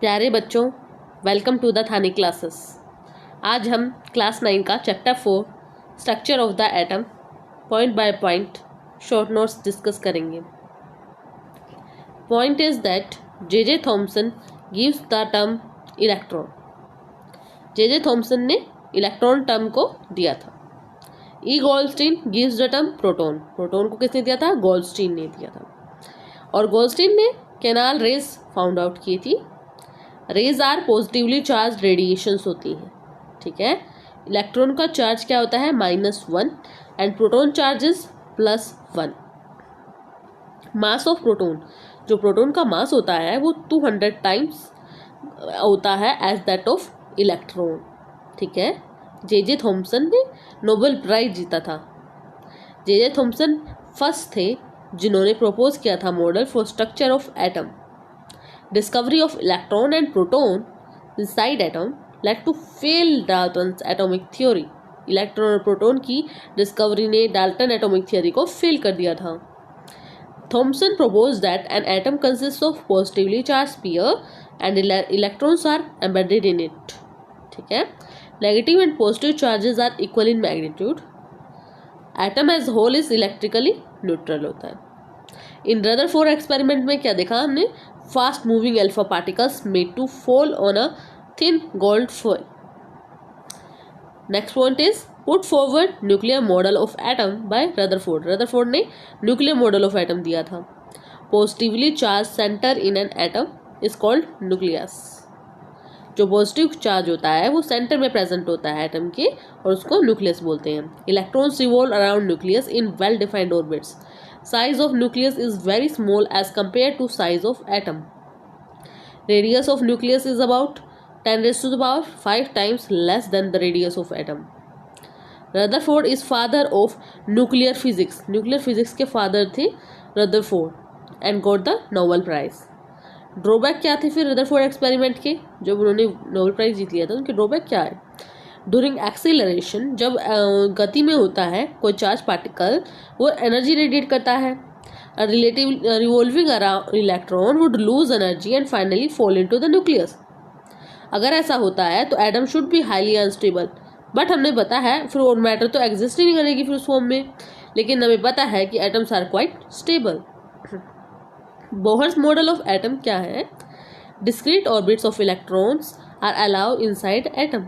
प्यारे बच्चों, welcome to the Thani classes. आज हम क्लास 9 का chapter 4 structure of the atom point by point short notes discuss करेंगे। Point is that J Thomson gives the term electron. J Thomson ने electron term को दिया था। E Goldstein gives the term proton. Proton को किसने दिया था? Goldstein ने दिया था। और गोल्डस्टीन ने कैनाल रेज फाउंड आउट की थी। Rays are positively charge radiations होती हैं, ठीक है। इलेक्ट्रॉन का चार्ज क्या होता है? -1 and proton charge is +1। Mass of proton, जो प्रोटॉन का मास होता है वो 200 टाइम्स होता है एज दैट ऑफ इलेक्ट्रॉन, ठीक है। जे थॉमसन ने नोबेल प्राइज जीता था। जे थॉमसन फर्स्ट थे जिन्होंने प्रपोज किया था model for structure of atom. Discovery of electron and proton inside atom led to fail Dalton's atomic theory. Electron और प्रोटॉन की डिस्कवरी ने डाल्टन एटॉमिक थियोरी को फेल कर दिया था। Thomson proposed that an atom consists of positively charged sphere and electrons are embedded in it. ठीक है। Negative and positive charges are equal in magnitude. Atom as whole is electrically neutral होता है। इन Rutherford experiment में क्या देखा हमने? Fast moving alpha particles made to fall on a thin gold foil. Next point is put forward nuclear model of atom by Rutherford. Rutherford ने nuclear model of atom दिया था। Positively charge centre in an atom is called nucleus. जो positive charge होता है वो centre में present होता है एटम के, और उसको न्यूक्लियस बोलते हैं। Electrons revolve around nucleus in well defined orbits. Size of nucleus is very small as compared to size of atom. Radius of nucleus is about 10⁵ times less than the radius of atom. Rutherford is father of nuclear physics. Nuclear physics के father थे Rutherford and got the Nobel Prize. Drawback क्या थे फिर Rutherford experiment के? जब उन्होंने Nobel prize जीत लिया था उनके ड्रॉबैक क्या है? ड्यूरिंग एक्सीलरेशन, जब गति में होता है कोई चार्ज पार्टिकल, वो एनर्जी रेडिएट करता है। Relative revolving around electron would lose energy and finally fall into the nucleus. अगर ऐसा होता है तो atom should be highly unstable, but हमने पता है फिर और मैटर तो एग्जिस्ट ही नहीं करेगी फिर उस फॉर्म में। लेकिन हमें पता है कि atoms are quite stable. Bohr's model of atom क्या है? Discrete orbits of electrons are allowed inside atom.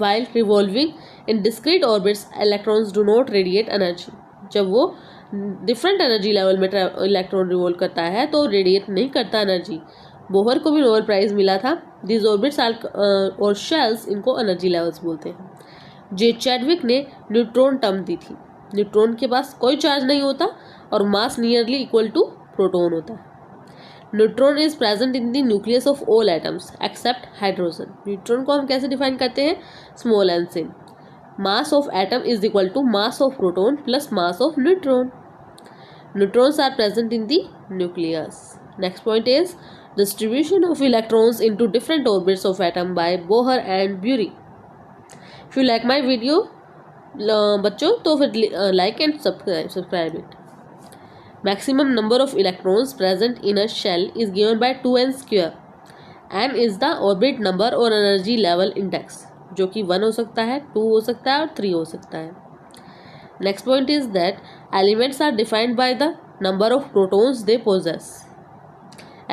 While revolving in discrete orbits, electrons do not radiate energy. जब वो डिफरेंट एनर्जी लेवल में इलेक्ट्रॉन रिवॉल्व करता है तो radiate नहीं करता एनर्जी। बोहर को भी नोबेल प्राइज मिला था। दिस ऑर्बिट्स और शेल्स, इनको एनर्जी लेवल्स बोलते हैं। जे चैडविक ने न्यूट्रॉन टर्म दी थी। न्यूट्रॉन के पास कोई चार्ज नहीं होता और mass nearly equal to proton होता है। Neutron is present in the nucleus of all atoms except hydrogen. Neutron को हम कैसे डिफाइन करते हैं? स्मॉल एन से। Mass of atom is equal to mass of proton plus mass of neutron. Neutrons are present in the nucleus. Next point is distribution of electrons into different orbits of atom by Bohr and Bury. If you like my video बच्चों तो फिर like and subscribe it. Maximum number of electrons present in a shell is given by 2n². n is the orbit number और energy level index, जो कि 1 हो सकता है, 2 हो सकता है और 3 हो सकता है। Next point is that elements are defined by the number of protons they possess.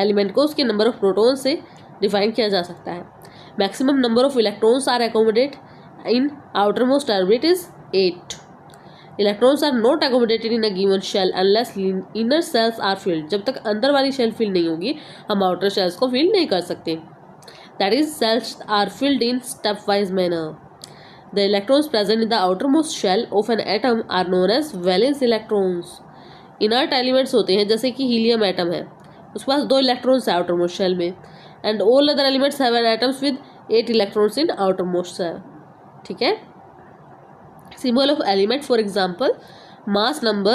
Element को उसके number of protons से define किया जा सकता है। Maximum number of electrons are accommodated in outermost orbit is 8. Electrons are not accommodated in a given shell unless inner cells are filled. जब तक अंदर वाली शेल फिल नहीं होगी हम आउटर शेल्स को फिल नहीं कर सकते। That is, cells are filled in stepwise manner. The electrons present in the outermost shell of an atom are known as valence electrons. Inert elements होते हैं, जैसे कि हीलियम एटम है, उसके पास 2 इलेक्ट्रॉन्स है outermost shell में, and all other elements have an atoms with 8 electrons in outermost shell. ठीक है। Symbol of element, for example, mass number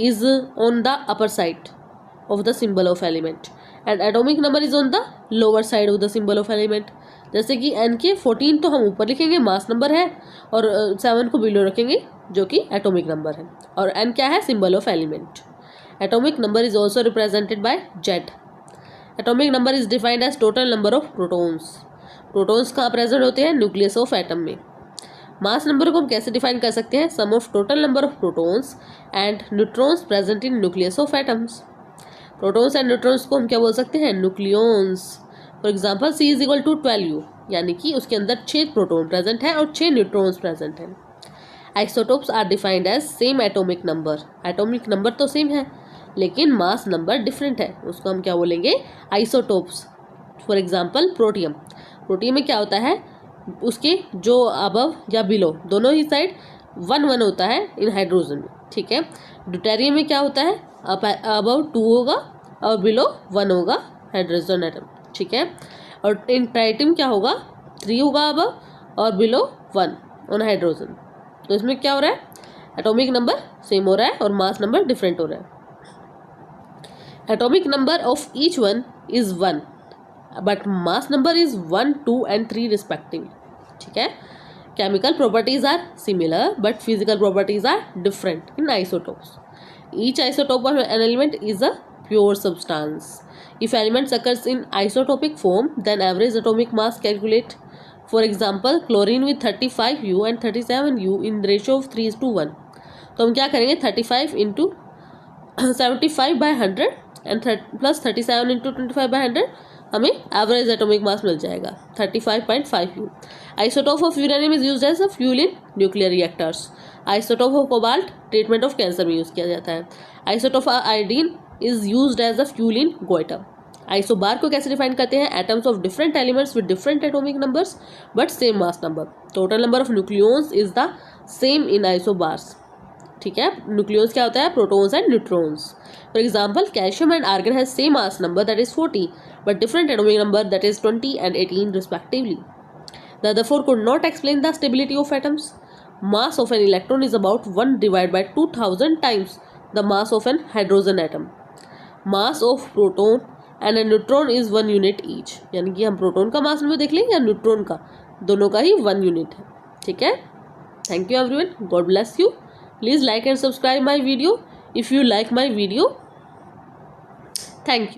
is on the upper side of the symbol of element and atomic number is on the lower side of the symbol of element. जैसे कि n के 14 तो हम ऊपर लिखेंगे, mass number है, और 7 को बिलो रखेंगे जो कि एटॉमिक नंबर है, और n क्या है? Symbol of element. Atomic number is also represented by Z. Atomic number is defined as total number of protons. Protons कहाँ प्रेजेंट होते हैं? न्यूक्लियस ऑफ एटम में। मास नंबर को हम कैसे डिफाइन कर सकते हैं? Sum of total number of protons and neutrons present in nucleus of atoms. Protons and neutrons को हम क्या बोल सकते हैं? Nucleons. For example C is equal to 12U, यानी कि उसके अंदर 6 प्रोटॉन प्रेजेंट है और 6 न्यूट्रॉन्स प्रेजेंट हैं। Isotopes are defined as same atomic number. Atomic number तो सेम है लेकिन मास नंबर डिफरेंट है, उसको हम क्या बोलेंगे? Isotopes. For example protium. Protium में क्या होता है? उसके जो अबव या बिलो दोनों ही साइड 1 होता है इन हाइड्रोजन में, ठीक है। ड्यूटेरियम में क्या होता है? अबव 2 होगा और बिलो 1 होगा हाइड्रोजन एटम, ठीक है। और इन ट्राइटियम क्या होगा? 3 होगा अबव और बिलो 1 ऑन हाइड्रोजन। तो इसमें क्या हो रहा है? एटॉमिक नंबर सेम हो रहा है और मास नंबर डिफरेंट हो रहा है। Atomic number of each one is 1 but mass number is 1, 2 and 3 respectively, ठीक है। Chemical properties are similar but physical properties are different in isotopes. Each isotope of an element is a pure substance. If elements occurs in isotopic form, then average atomic mass calculate. For example, chlorine with 35U and 37U in the ratio of 3:1. तो हम क्या करेंगे? 35 into 75/100 and plus 37 into 25/100, हमें average atomic mass मिल जाएगा 35.5U। Isotope of uranium is used as a fuel in nuclear reactors. Isotope of cobalt treatment of cancer में use किया जाता है। Isotope of iodine is used as a fuel in goitre. Isobar को कैसे define करते हैं? Atoms of different elements with different atomic numbers but same mass number. Total number of nucleons is the same in isobars, ठीक है। Nucleons क्या होता है? Protons and neutrons. For example, calcium and argon has same mass number that is 40 but different atomic number that is 20 and 18 respectively. Rutherford could not explain the stability of atoms. Mass of an electron is about 1 divided by 2000 times the mass of an hydrogen atom. Mass of proton and A neutron is 1 unit each, यानी कि हम proton का mass number देख लें या neutron का, दोनों का ही 1 यूनिट है, ठीक है। Thank you everyone, God bless you. Please like and subscribe my video if you like my video. Thank you.